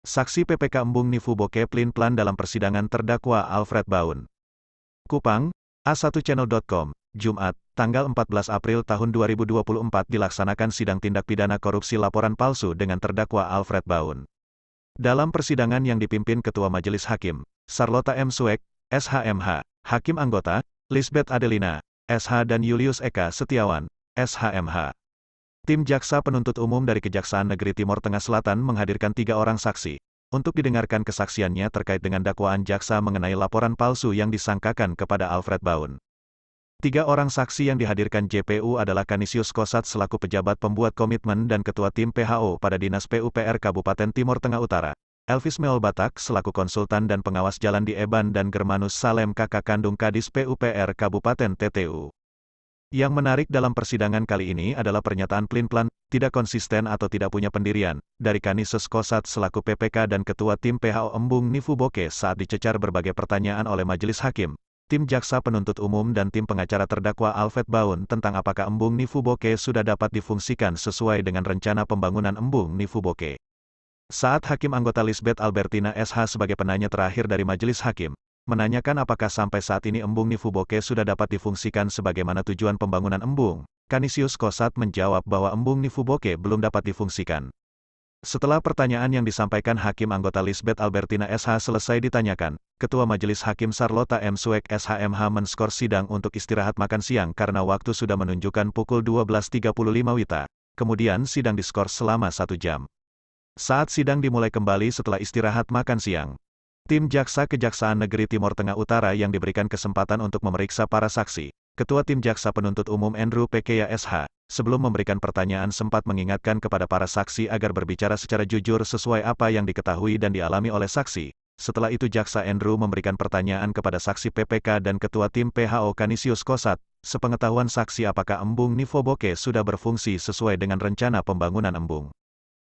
Saksi PPK Embung Nifu Boke pelin-pelan dalam persidangan terdakwa Alfred Baun. Kupang, A1channel.com, Jumat, tanggal 14 April tahun 2024 dilaksanakan sidang tindak pidana korupsi laporan palsu dengan terdakwa Alfred Baun. Dalam persidangan yang dipimpin Ketua Majelis Hakim, Sarlota M. Suek, SHMH, Hakim Anggota, Lisbeth Adelina, SH dan Julius Eka Setiawan, SHMH. Tim Jaksa Penuntut Umum dari Kejaksaan Negeri Timur Tengah Selatan menghadirkan 3 orang saksi, untuk didengarkan kesaksiannya terkait dengan dakwaan jaksa mengenai laporan palsu yang disangkakan kepada Alfred Baun. 3 orang saksi yang dihadirkan JPU adalah Kanisius Kosat selaku pejabat pembuat komitmen dan Ketua Tim PHO pada Dinas PUPR Kabupaten Timur Tengah Utara, Elvis Meol Batak selaku konsultan dan pengawas jalan di Eban dan Germanus Salem kakak kandung Kadis PUPR Kabupaten TTU. Yang menarik dalam persidangan kali ini adalah pernyataan pelin-pelan, tidak konsisten atau tidak punya pendirian, dari Kanisius Kosat selaku PPK dan Ketua Tim PHO Embung Nifu Boke saat dicecar berbagai pertanyaan oleh Majelis Hakim, Tim Jaksa Penuntut Umum dan Tim Pengacara terdakwa Alfred Baun tentang apakah Embung Nifu Boke sudah dapat difungsikan sesuai dengan rencana pembangunan Embung Nifu Boke. Saat Hakim Anggota Lisbeth Albertina SH sebagai penanya terakhir dari Majelis Hakim, menanyakan apakah sampai saat ini Embung Nifu Boke sudah dapat difungsikan sebagaimana tujuan pembangunan embung, Kanisius Kosat menjawab bahwa Embung Nifu Boke belum dapat difungsikan. Setelah pertanyaan yang disampaikan Hakim Anggota Lisbeth Albertina SH selesai ditanyakan, Ketua Majelis Hakim Sarlota M. Suek SHMH menskor sidang untuk istirahat makan siang karena waktu sudah menunjukkan pukul 12.35 WITA, kemudian sidang diskors selama 1 jam. Saat sidang dimulai kembali setelah istirahat makan siang, Tim Jaksa Kejaksaan Negeri Timur Tengah Utara yang diberikan kesempatan untuk memeriksa para saksi, Ketua Tim Jaksa Penuntut Umum Andrew Pekeya SH, sebelum memberikan pertanyaan sempat mengingatkan kepada para saksi agar berbicara secara jujur sesuai apa yang diketahui dan dialami oleh saksi. Setelah itu Jaksa Andrew memberikan pertanyaan kepada saksi PPK dan Ketua Tim PHO Kanisius Kosat, sepengetahuan saksi apakah Embung Nifu Boke sudah berfungsi sesuai dengan rencana pembangunan embung.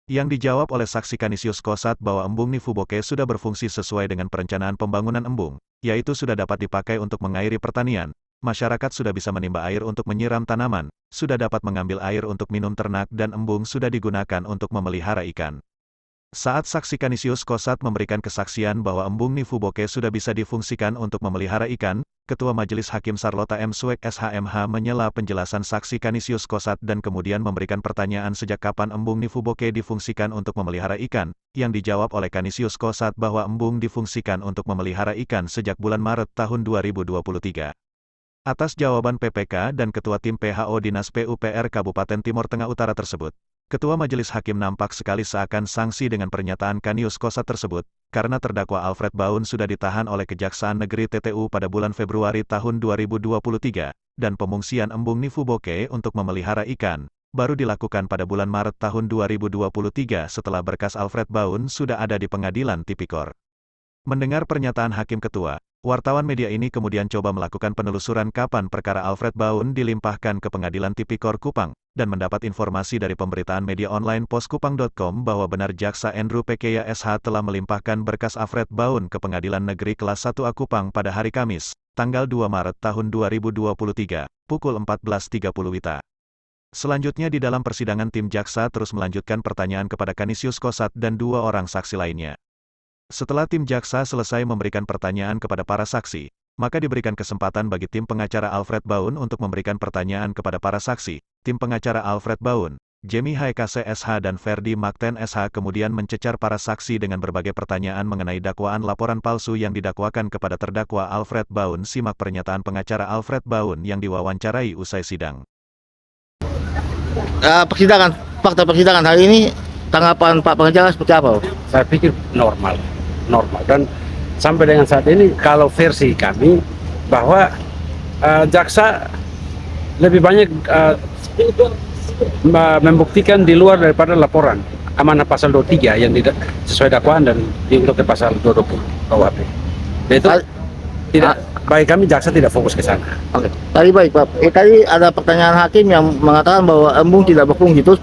Yang dijawab oleh saksi Kanisius Kosat bahwa Embung Nifu Boke sudah berfungsi sesuai dengan perencanaan pembangunan embung, yaitu sudah dapat dipakai untuk mengairi pertanian, masyarakat sudah bisa menimba air untuk menyiram tanaman, sudah dapat mengambil air untuk minum ternak dan embung sudah digunakan untuk memelihara ikan. Saat saksi Kanisius Kosat memberikan kesaksian bahwa Embung Nifu Boke sudah bisa difungsikan untuk memelihara ikan, Ketua Majelis Hakim Sarlota M. Suek SHMH menyela penjelasan saksi Kanisius Kosat dan kemudian memberikan pertanyaan sejak kapan Embung Nifu Boke difungsikan untuk memelihara ikan, yang dijawab oleh Kanisius Kosat bahwa embung difungsikan untuk memelihara ikan sejak bulan Maret tahun 2023. Atas jawaban PPK dan Ketua Tim PHO Dinas PUPR Kabupaten Timur Tengah Utara tersebut, Ketua Majelis Hakim nampak sekali seakan sangsi dengan pernyataan Kanisius Kosat tersebut, karena terdakwa Alfred Baun sudah ditahan oleh Kejaksaan Negeri TTU pada bulan Februari tahun 2023, dan pemungsian Embung Nifu Boke untuk memelihara ikan, baru dilakukan pada bulan Maret tahun 2023 setelah berkas Alfred Baun sudah ada di Pengadilan Tipikor. Mendengar pernyataan Hakim Ketua, wartawan media ini kemudian coba melakukan penelusuran kapan perkara Alfred Baun dilimpahkan ke Pengadilan Tipikor Kupang, dan mendapat informasi dari pemberitaan media online poskupang.com bahwa benar Jaksa Andrew Pekeya SH telah melimpahkan berkas Alfred Baun ke Pengadilan Negeri Kelas 1A Kupang pada hari Kamis, tanggal 2 Maret tahun 2023, pukul 14.30 WITA. Selanjutnya di dalam persidangan tim jaksa terus melanjutkan pertanyaan kepada Kanisius Kosat dan 2 orang saksi lainnya. Setelah tim jaksa selesai memberikan pertanyaan kepada para saksi, maka diberikan kesempatan bagi tim pengacara Alfred Baun untuk memberikan pertanyaan kepada para saksi. Tim pengacara Alfred Baun, Jamie Haekase SH dan Ferdi Makten SH kemudian mencecar para saksi dengan berbagai pertanyaan mengenai dakwaan laporan palsu yang didakwakan kepada terdakwa Alfred Baun. Simak pernyataan pengacara Alfred Baun yang diwawancarai usai sidang. Fakta persidangan hari ini, tanggapan Pak Pengacara seperti apa? Saya pikir normal dan sampai dengan saat ini kalau versi kami bahwa jaksa lebih banyak membuktikan di luar daripada laporan amanah pasal 23 yang tidak sesuai dakwaan dan untuk ke pasal 220 KUHP. Itu tidak baik, kami jaksa tidak fokus ke sana. Oke. Tadi baik Pak. Tadi ada pertanyaan hakim yang mengatakan bahwa embung tidak berfungsi, terus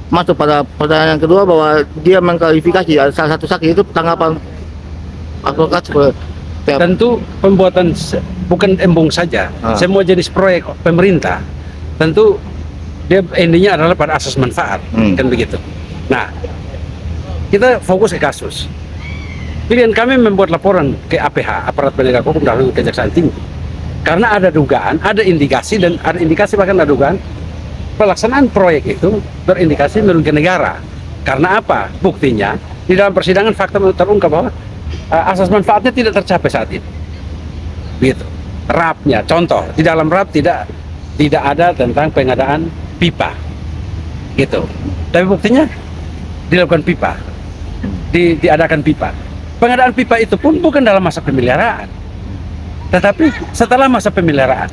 masuk pada pertanyaan kedua bahwa dia mengklarifikasi ada salah satu saksi, itu tanggapan advokat seperti tentu pembuatan bukan embung saja, semua jenis proyek pemerintah tentu dia intinya adalah pada asas manfaat, kan begitu. Nah, kita fokus ke kasus. Pilihan kami membuat laporan ke APH, Aparat Penegak Hukum dan Kejaksaan Tinggi, karena ada dugaan, ada indikasi, dan ada indikasi bahkan ada dugaan pelaksanaan proyek itu berindikasi merugikan negara. Karena apa? Buktinya di dalam persidangan fakta terungkap bahwa asas manfaatnya tidak tercapai saat ini. Begitu. RAP-nya, contoh di dalam RAP tidak ada tentang pengadaan pipa, gitu. Tapi buktinya dilakukan pipa, diadakan pipa. Pengadaan pipa itu pun bukan dalam masa pemeliharaan, tetapi setelah masa pemeliharaan,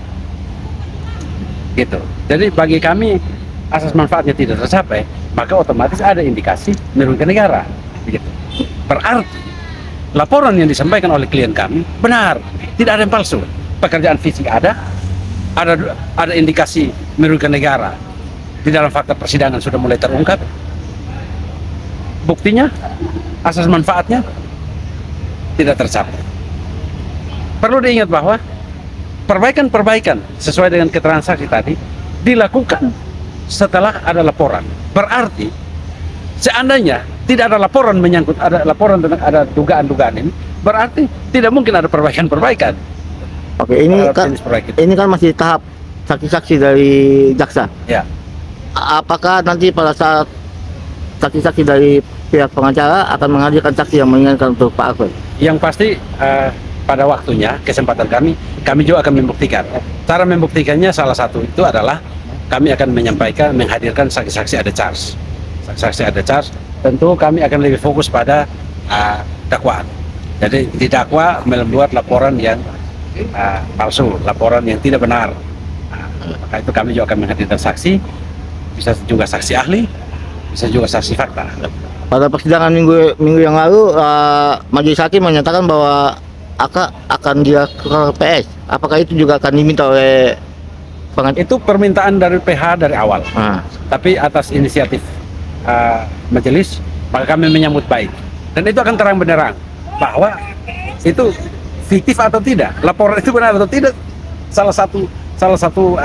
gitu. Jadi bagi kami asas manfaatnya tidak tercapai, maka otomatis ada indikasi merugikan negara, begitu. Berarti laporan yang disampaikan oleh klien kami benar, tidak ada yang palsu. Pekerjaan fisik ada indikasi merugikan negara. Di dalam fakta persidangan sudah mulai terungkap. Buktinya asas manfaatnya tidak tercapai. Perlu diingat bahwa perbaikan sesuai dengan keterangan saksi tadi dilakukan setelah ada laporan. Berarti seandainya tidak ada laporan menyangkut ada laporan tentang ada dugaan-dugaan ini, berarti tidak mungkin ada perbaikan. Oke, ini kan masih tahap saksi-saksi dari jaksa. Ya. Apakah nanti pada saat saksi-saksi dari pihak pengacara akan menghadirkan saksi yang menginginkan untuk Pak Alfred? Yang pasti pada waktunya, kesempatan kami juga akan membuktikan. Cara membuktikannya salah satu itu adalah kami akan menghadirkan saksi-saksi ada charge. Saksi-saksi ada charge, tentu kami akan lebih fokus pada dakwaan. Jadi didakwa membuat laporan yang palsu, laporan yang tidak benar. Maka itu kami juga akan menghadirkan saksi, bisa juga saksi ahli, bisa juga saksi fakta. Pada persidangan minggu yang lalu, majelis hakim menyatakan bahwa akan dia ke PS. Apakah itu juga akan diminta oleh pengacara? Itu permintaan dari PH dari awal. Tapi atas inisiatif majelis, maka kami menyambut baik. Dan itu akan terang benderang bahwa itu fiktif atau tidak, laporan itu benar atau tidak. Salah satu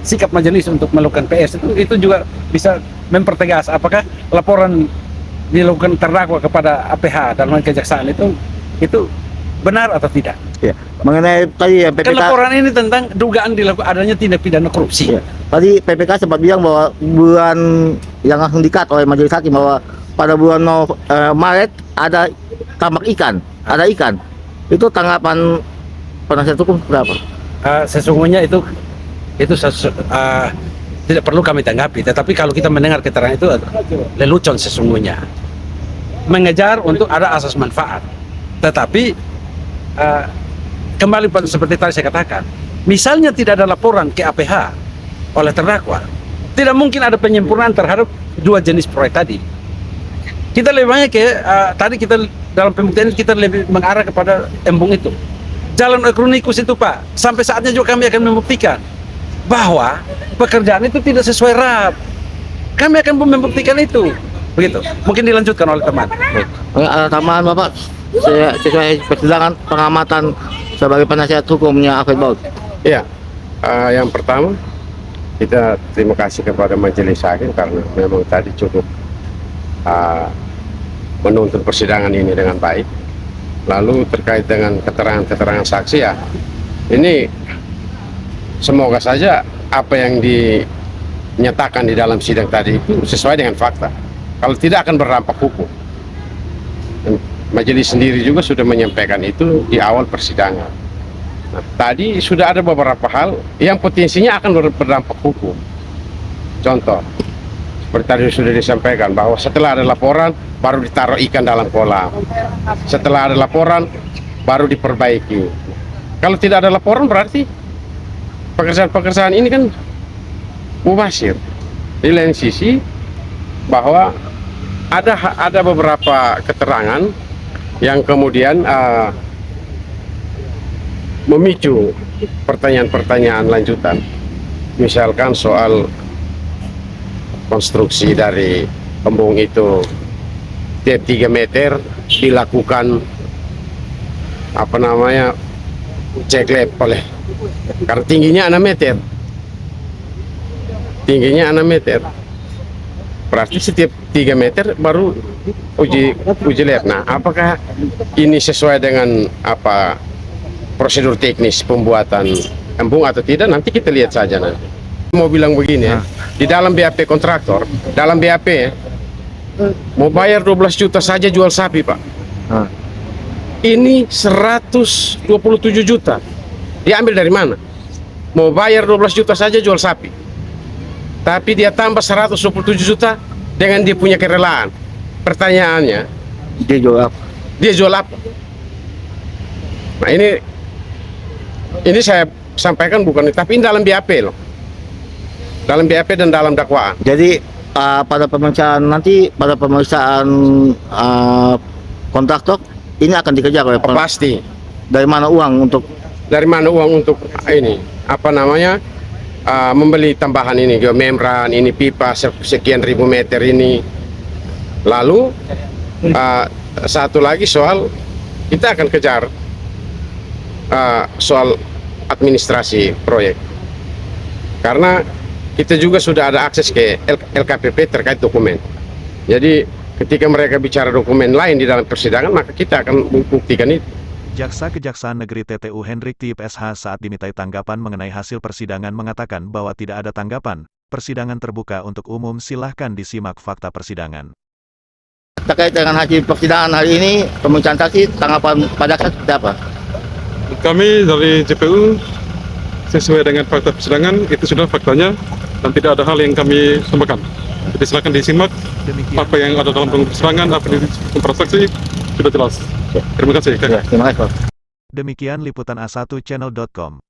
sikap majelis untuk melakukan PS itu juga bisa mempertegas apakah laporan dilakukan terdakwa kepada APH dalam kejaksaan itu benar atau tidak. Ya. Mengenai tadi ya PPK. Kan laporan ini tentang dugaan dilakukan adanya tindak pidana korupsi. Ya. Tadi PPK sempat bilang bahwa bulan yang langsung dikat oleh majelis hakim bahwa pada bulan Maret ada tambak ikan, ada ikan. Itu tanggapan penasihat hukum berapa? Sesungguhnya itu tidak perlu kami tanggapi, tetapi kalau kita mendengar keterangan itu lelucon sesungguhnya. Mengejar untuk ada asas manfaat, tetapi kembali seperti tadi saya katakan, misalnya tidak ada laporan ke APH oleh terdakwa, tidak mungkin ada penyempurnaan terhadap dua jenis proyek tadi. Kita lebih banyak tadi kita dalam pembuktian kita lebih mengarah kepada embung itu, jalan Ekronikus itu Pak. Sampai saatnya juga kami akan membuktikan bahwa pekerjaan itu tidak sesuai RAP. Kami akan membuktikan itu. Begitu. Mungkin dilanjutkan oleh teman. Ada tambahan Bapak sesuai persidangan pengamatan sebagai penasihat hukumnya Alfred Baut? Iya, yang pertama kita terima kasih kepada majelis hakim karena memang tadi cukup menuntut persidangan ini dengan baik. Lalu terkait dengan keterangan saksi ya, ini semoga saja apa yang dinyatakan di dalam sidang tadi itu sesuai dengan fakta. Kalau tidak akan berdampak hukum. Majelis sendiri juga sudah menyampaikan itu di awal persidangan. Nah, tadi sudah ada beberapa hal yang potensinya akan berdampak hukum. Contoh, seperti tadi sudah disampaikan bahwa setelah ada laporan baru ditaruh ikan dalam kolam. Setelah ada laporan baru diperbaiki. Kalau tidak ada laporan berarti pekerjaan-pekerjaan ini kan mubazir. Di lain sisi bahwa ada beberapa keterangan yang kemudian memicu pertanyaan-pertanyaan lanjutan. Misalkan soal konstruksi dari embung itu 3 meter dilakukan ceklep oleh karena tingginya 6 meter Berarti setiap 3 meter baru uji lab. Nah, apakah ini sesuai dengan apa prosedur teknis pembuatan embung atau tidak? Nanti kita lihat saja nanti. Mau bilang begini ya, di dalam BAP kontraktor, dalam BAP ya, mau bayar 12 juta saja jual sapi, Pak. Ini 127 juta. Diambil dari mana? Mau bayar 12 juta saja jual sapi. Tapi dia tambah 127 juta dengan dia punya kerelaan. Pertanyaannya, Dia jual apa? dia jual apa? Nah ini saya sampaikan bukan, tapi ini dalam BAP loh. Dalam BAP dan dalam dakwaan. Jadi pada pemeriksaan kontraktor ini akan dikejar oleh Oh, pasti. dari mana uang untuk Dari mana uang untuk ini? Apa namanya? Membeli tambahan ini, geomembran, ini pipa sekian ribu meter ini. Lalu satu lagi soal kita akan kejar soal administrasi proyek, karena kita juga sudah ada akses ke LKPP terkait dokumen. Jadi ketika mereka bicara dokumen lain di dalam persidangan, maka kita akan membuktikan itu. Jaksa Kejaksaan Negeri TTU Hendrik Tiip SH saat dimintai tanggapan mengenai hasil persidangan mengatakan bahwa tidak ada tanggapan. Persidangan terbuka untuk umum, silahkan disimak fakta persidangan. terkait dengan hasil persidangan hari ini, pemeriksaan saksi, tanggapan pada saksi seperti apa? Kami dari JPU sesuai dengan fakta persidangan itu sudah faktanya dan tidak ada hal yang kami tambahkan. Jadi silakan disimak apa yang ada dalam persidangan, apa yang disebutkan para saksi sudah jelas. Terima kasih. Ya, terima kasih, Pak. Demikian liputan A1channel.com.